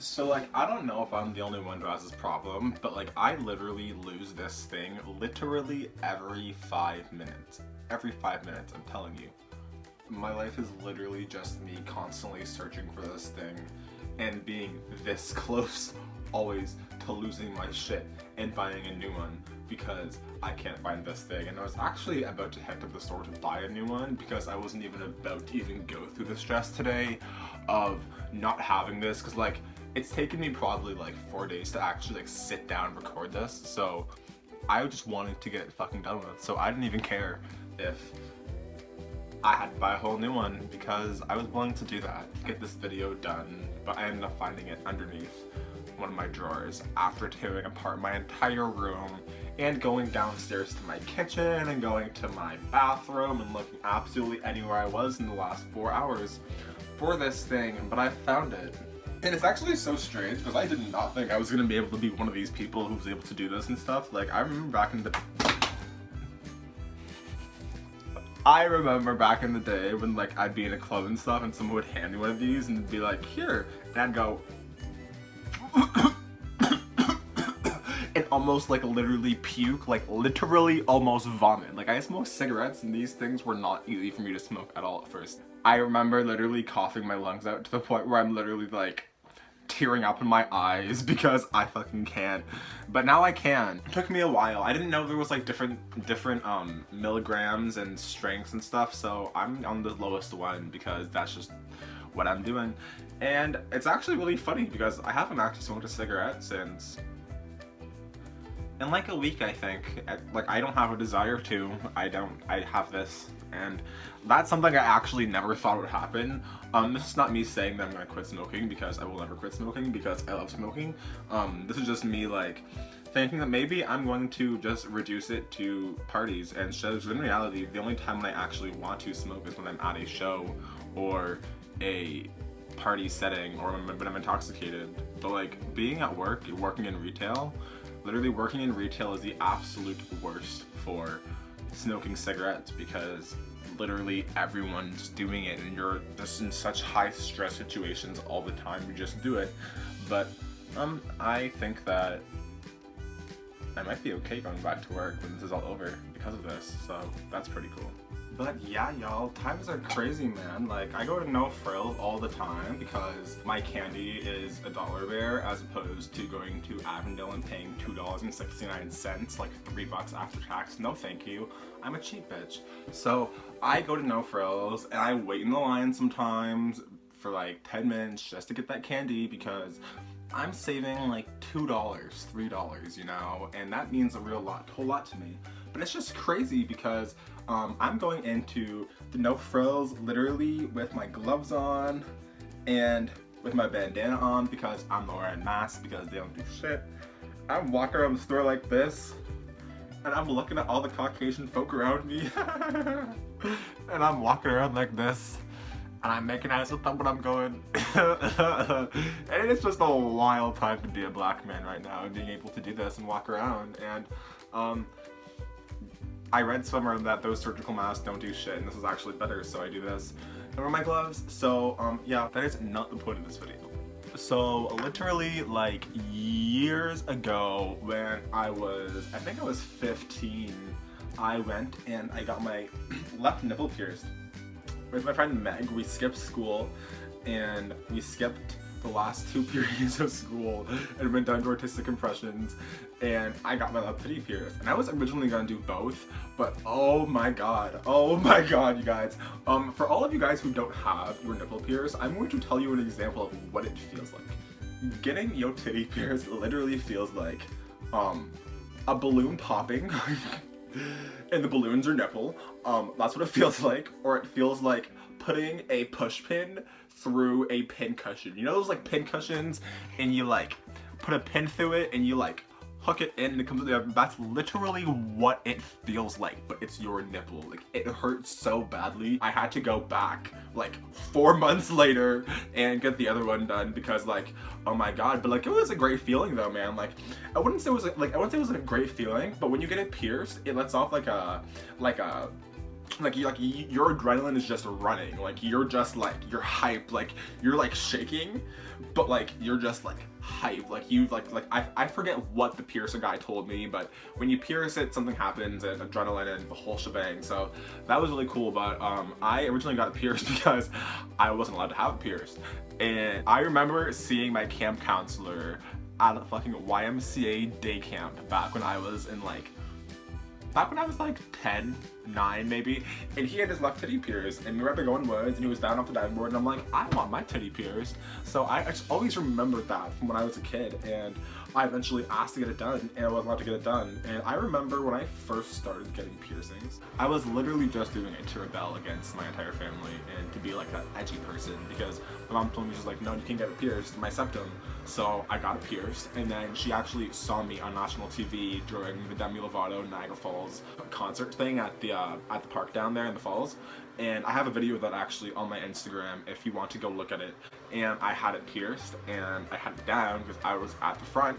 So like, I don't know if I'm the only one who has this problem, but like I literally lose this thing literally every 5 minutes. Every 5 minutes, I'm telling you. My life is literally just me constantly searching for this thing and being this close always to losing my shit and buying a new one because I can't find this thing. And I was actually about to head to the store to buy a new one because I wasn't even about to even go through the stress today of not having this, because like it's taken me probably like 4 days to actually like sit down and record this, so I just wanted to get it fucking done with, so I didn't even care if I had to buy a whole new one because I was willing to do that, to get this video done. But I ended up finding it underneath one of my drawers after tearing apart my entire room and going downstairs to my kitchen and going to my bathroom and looking absolutely anywhere I was in the last 4 hours for this thing, but I found it. And it's actually so strange because I did not think I was going to be able to be one of these people who was able to do this and stuff. Like, I remember back in the day when like I'd be in a club and stuff and someone would hand me one of these and be like, here, and I'd go and almost like literally puke, like literally almost vomit. Like, I smoked cigarettes and these things were not easy for me to smoke at all at first. I remember literally coughing my lungs out to the point where I'm literally like tearing up in my eyes because I fucking can't. But now I can. It took me a while. I didn't know there was like different milligrams and strengths and stuff, so I'm on the lowest one because that's just what I'm doing. And it's actually really funny because I haven't actually smoked a cigarette since in like a week, I think. Like, I don't have a desire to. I have this, and that's something I actually never thought would happen. This is not me saying that I'm gonna quit smoking, because I will never quit smoking because I love smoking. This is just me like thinking that maybe I'm going to just reduce it to parties and shows. In reality, the only time when I actually want to smoke is when I'm at a show or a party setting or when I'm intoxicated. But like being at work, working in retail, literally working in retail is the absolute worst for smoking cigarettes because literally everyone's doing it and you're just in such high stress situations all the time. You just do it. But I think that I might be okay going back to work when this is all over because of this, so that's pretty cool. But yeah, y'all, times are crazy, man. Like, I go to No Frills all the time because my candy is $1 Bear as opposed to going to Avondale and paying $2.69, like $3 after tax. No thank you, I'm a cheap bitch. So I go to No Frills and I wait in the line sometimes for like 10 minutes just to get that candy because I'm saving like $2, $3, you know, and that means a whole lot to me. But it's just crazy because I'm going into the No Frills literally with my gloves on and with my bandana on because I'm not wearing masks because they don't do shit. I'm walking around the store like this and I'm looking at all the Caucasian folk around me and I'm walking around like this and I'm making eyes with them when I'm going. And it's just a wild time to be a black man right now and being able to do this and walk around. And I read somewhere that those surgical masks don't do shit, and this is actually better, so I do this. I wear my gloves, so yeah, that is not the point of this video. So literally like years ago when I think I was 15, I went and I got my left nipple pierced. With my friend Meg, we skipped school and we skipped the last 2 periods of school and went down to artistic impressions and I got my left titty pierced. And I was originally gonna do both, but oh my god, you guys. For all of you guys who don't have your nipple pierced, I'm going to tell you an example of what it feels like. Getting your titty pierced literally feels like a balloon popping and the balloon's your nipple. That's what it feels like. Or it feels like putting a push pin through a pin cushion. You know those like pin cushions and you like put a pin through it and you like hook it in and it comes with it. That's literally what it feels like, but it's your nipple. Like, it hurts so badly. I had to go back like 4 months later and get the other one done because like, oh my god. But like, it was a great feeling though, man. Like, I wouldn't say it was a great feeling, but when you get it pierced, it lets off like a like your adrenaline is just running, like you're just like, you're hyped, like you're like shaking, but like you're just like hype, like you like I forget what the piercer guy told me, but when you pierce it, something happens and adrenaline and the whole shebang. So that was really cool. But I originally got it pierced because I wasn't allowed to have it pierced, and I remember seeing my camp counselor at a fucking YMCA day camp back when I was in like 10, 9 maybe, and he had his left titty pierced, and we were at the going woods, and he was down off the diving board, and I'm like, I want my titty pierced. So I just always remembered that from when I was a kid, and I eventually asked to get it done, and I wasn't allowed to get it done. And I remember when I first started getting piercings, I was literally just doing it to rebel against my entire family and to be like that edgy person, because my mom told me, she's like, no, you can't get it pierced, my septum. So I got it pierced, and then she actually saw me on national TV during the Demi Lovato Niagara Falls concert thing at the park down there in the falls, and I have a video of that actually on my Instagram if you want to go look at it. And I had it pierced, and I had it down because I was at the front,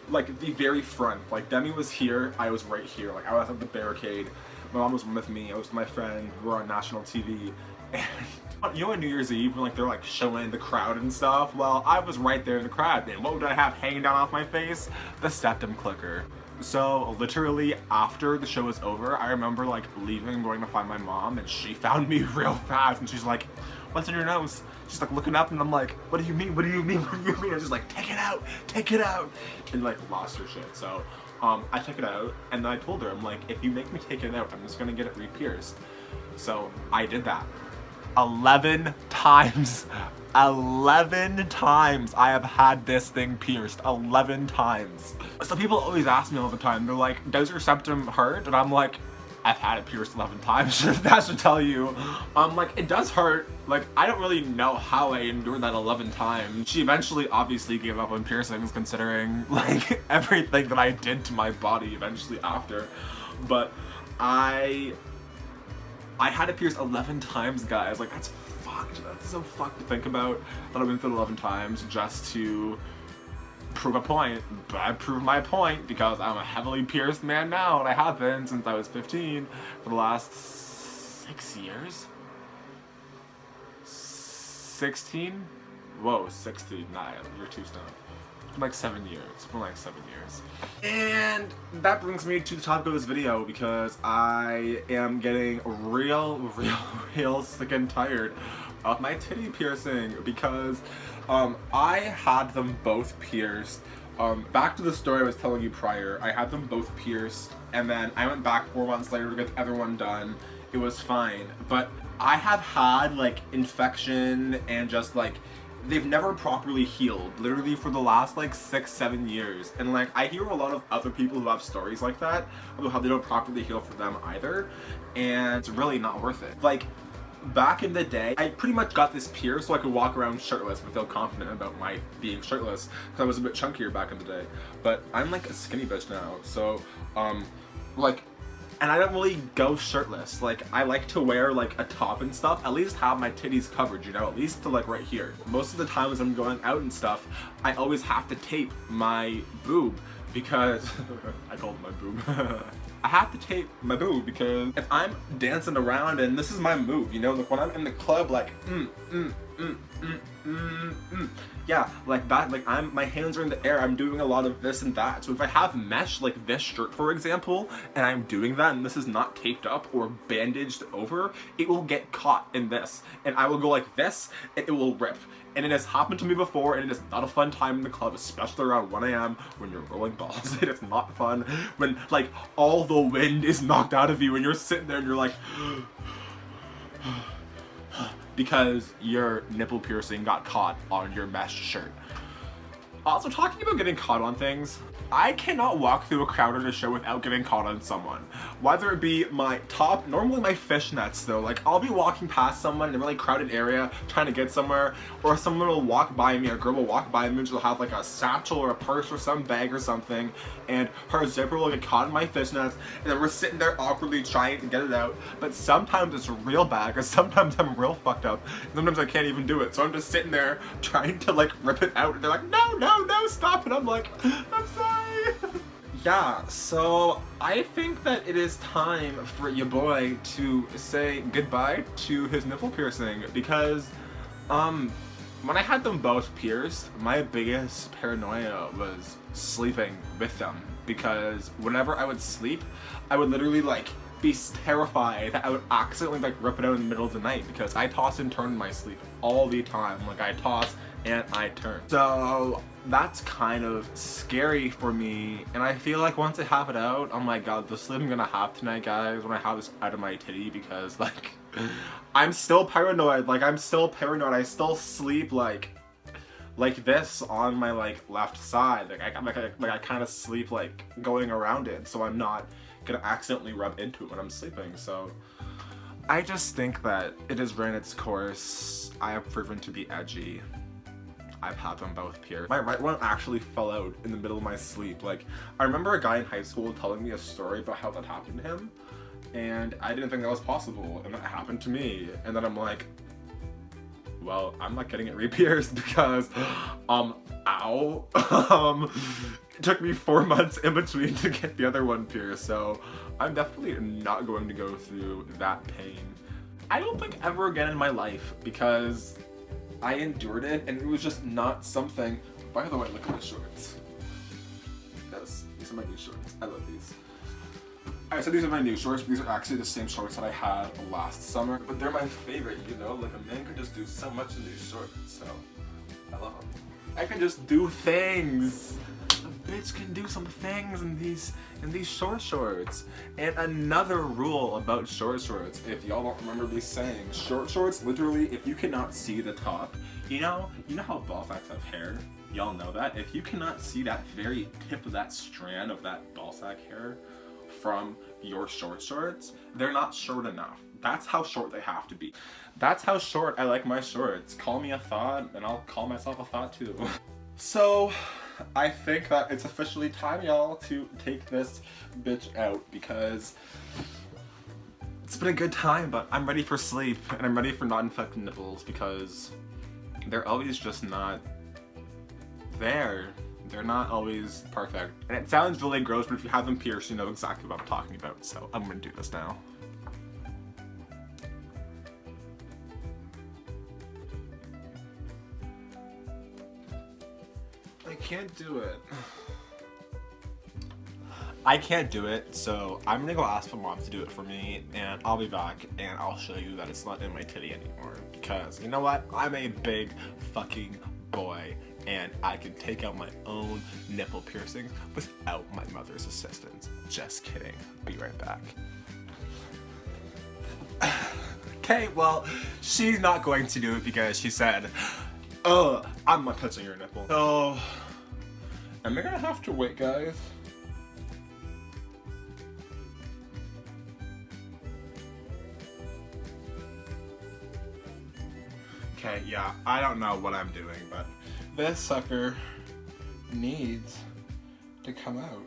like the very front. Like Demi was here, I was right here. Like I was at the barricade. My mom was with me. I was with my friend. We were on national TV. And you know, on New Year's Eve, when like they're like showing the crowd and stuff. Well, I was right there in the crowd. And what did I have hanging down off my face? The septum clicker. So literally after the show was over, I remember like leaving and going to find my mom, and she found me real fast, and she's like, what's in your nose? She's like looking up, and I'm like, what do you mean? What do you mean? What do you mean? I was just like, take it out, and like lost her shit. So I took it out, and then I told her, I'm like, if you make me take it out, I'm just gonna get it re-pierced. So I did that 11 times. 11 times I have had this thing pierced. 11 times. So people always ask me all the time, they're like, does your septum hurt? And I'm like, I've had it pierced 11 times. That should tell you. Like, it does hurt. Like, I don't really know how I endured that 11 times. She eventually obviously gave up on piercings, considering like everything that I did to my body eventually after. But I had it pierced 11 times, guys. Like, that's fucked. That's so fucked to think about, that I went through 11 times just to prove a point. But I proved my point because I'm a heavily pierced man now, and I have been since I was 15 for the last 6 years. 16? Whoa, 16. Nah, you're too stoned. Like 7 years. For like 7 years. And that brings me to the topic of this video, because I am getting real sick and tired of my titty piercing, because I had them both pierced. Back to the story I was telling you prior, I had them both pierced, and then I went back 4 months later to get the other one done. It was fine, but I have had like infection and just like, they've never properly healed, literally for the last like 6-7 years. And like, I hear a lot of other people who have stories like that about how they don't properly heal for them either, and it's really not worth it. Like, back in the day, I pretty much got this pierced so I could walk around shirtless and feel confident about my being shirtless, because I was a bit chunkier back in the day. But I'm like a skinny bitch now, so like, and I don't really go shirtless. Like, I like to wear like a top and stuff, at least have my titties covered, you know, at least to like right here. Most of the times I'm going out and stuff, I always have to tape my boob, because I called it my boob. I have to tape my boob, because if I'm dancing around, and this is my move, you know, like when I'm in the club, like yeah, like that, like my hands are in the air, I'm doing a lot of this and that. So if I have mesh like this shirt, for example, and I'm doing that and this is not taped up or bandaged over, it will get caught in this, and I will go like this, and it will rip. And it has happened to me before, and it is not a fun time in the club, especially around 1 AM when you're rolling balls. It is not fun when like all the wind is knocked out of you and you're sitting there and you're like because your nipple piercing got caught on your mesh shirt. Also, talking about getting caught on things, I cannot walk through a crowd at a show without getting caught on someone. Whether it be my top, normally my fishnets though, like I'll be walking past someone in a really crowded area trying to get somewhere, or someone will walk by me, a girl will walk by me and she'll have like a satchel or a purse or some bag or something, and her zipper will get caught in my fishnets, and then we're sitting there awkwardly trying to get it out. But sometimes it's real bad, because sometimes I'm real fucked up, and sometimes I can't even do it. So I'm just sitting there trying to like rip it out, and they're like, no, stop, and I'm like, I'm sorry. Yeah, so I think that it is time for your boy to say goodbye to his nipple piercing because, when I had them both pierced, my biggest paranoia was sleeping with them because whenever I would sleep, I would literally like be terrified that I would accidentally like rip it out in the middle of the night because I toss and turn in my sleep all the time. Like I toss and I turn. So that's kind of scary for me, and I feel like once I have it out, oh my god, the sleep I'm gonna have tonight, guys, when I have this out of my titty, because like I'm still paranoid. I still sleep like this on my like left side. I kind of sleep like going around it, so I'm not gonna accidentally rub into it when I'm sleeping. So I just think that it has ran its course. I have proven to be edgy. I've had them both pierced. My right one actually fell out in the middle of my sleep. Like, I remember a guy in high school telling me a story about how that happened to him, and I didn't think that was possible, and that happened to me. And then I'm like, well, I'm not getting it re-pierced because, ow. It took me 4 months in between to get the other one pierced, so I'm definitely not going to go through that pain. I don't think ever again in my life, because I endured it, and it was just not something. By the way, look at my shorts. Yes, these are my new shorts. I love these. Alright, so these are my new shorts. These are actually the same shorts that I had last summer, but they're my favorite, you know? Like, a man could just do so much in these shorts, so I love them. I can just do things. A bitch can do some things in these short shorts. And another rule about short shorts, if y'all don't remember me saying, short shorts, literally, if you cannot see the top, you know how ball sacks have hair? Y'all know that? If you cannot see that very tip of that strand of that ball sack hair from your short shorts, they're not short enough. That's how short they have to be. That's how short I like my shorts. Call me a thought, and I'll call myself a thought too. So, I think that it's officially time, y'all, to take this bitch out because it's been a good time, but I'm ready for sleep, and I'm ready for not infected nipples because they're always just not there. They're not always perfect. And it sounds really gross, but if you have them pierced, you know exactly what I'm talking about, so I'm gonna do this now. I can't do it. I can't do it, so I'm gonna go ask my mom to do it for me, and I'll be back, and I'll show you that it's not in my titty anymore, because you know what? I'm a big fucking boy, and I can take out my own nipple piercings without my mother's assistance. Just kidding. Be right back. Okay, well, she's not going to do it because she said, oh, I'm not touching your nipple. So, am I gonna have to wait, guys? Okay, yeah, I don't know what I'm doing, but this sucker needs to come out.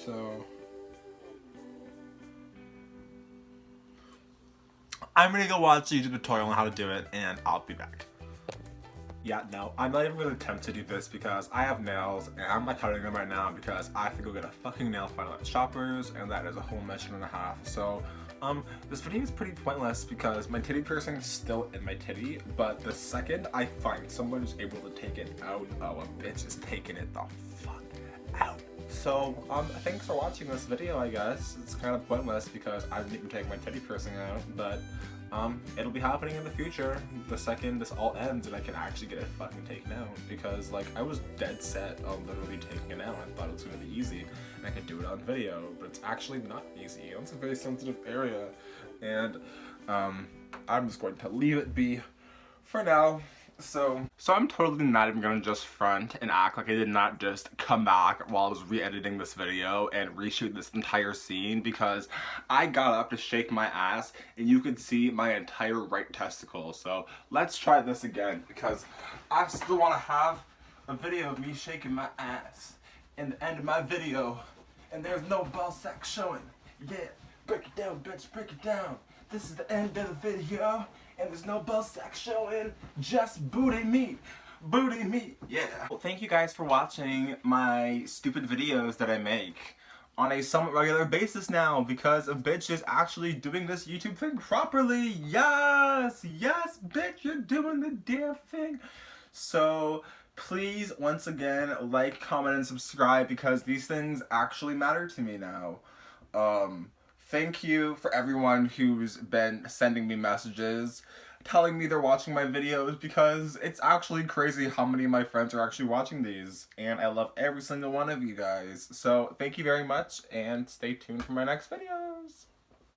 So I'm gonna go watch a YouTube tutorial on how to do it, and I'll be back. Yeah, no, I'm not even gonna attempt to do this because I have nails, and I'm not cutting them right now because I have to go get a fucking nail file at Shoppers, and that is a whole mission and a half. So, this video is pretty pointless because my titty piercing is still in my titty, but the second I find someone who's able to take it out, oh, a bitch is taking it the fuck out. So, thanks for watching this video, I guess. It's kind of pointless because I didn't even take my titty piercing out, but it'll be happening in the future the second this all ends and I can actually get it fucking taken out, because like I was dead set on literally taking it out. I thought it was gonna be easy and I could do it on video, but it's actually not easy. It's a very sensitive area, and I'm just going to leave it be for now. So I'm totally not even gonna just front and act like I did not just come back while I was re-editing this video and reshoot this entire scene, because I got up to shake my ass and you could see my entire right testicle. So let's try this again, because I still want to have a video of me shaking my ass in the end of my video, and there's no ball sack showing. Yeah, break it down, bitch, break it down. This is the end of the video, and there's no ball sack showing, just booty meat. Booty meat, yeah. Well, thank you guys for watching my stupid videos that I make on a somewhat regular basis now because a bitch is actually doing this YouTube thing properly. Yes, yes, bitch, you're doing the damn thing. So please, once again, like, comment, and subscribe because these things actually matter to me now. Thank you for everyone who's been sending me messages telling me they're watching my videos because it's actually crazy how many of my friends are actually watching these, and I love every single one of you guys. So thank you very much and stay tuned for my next videos.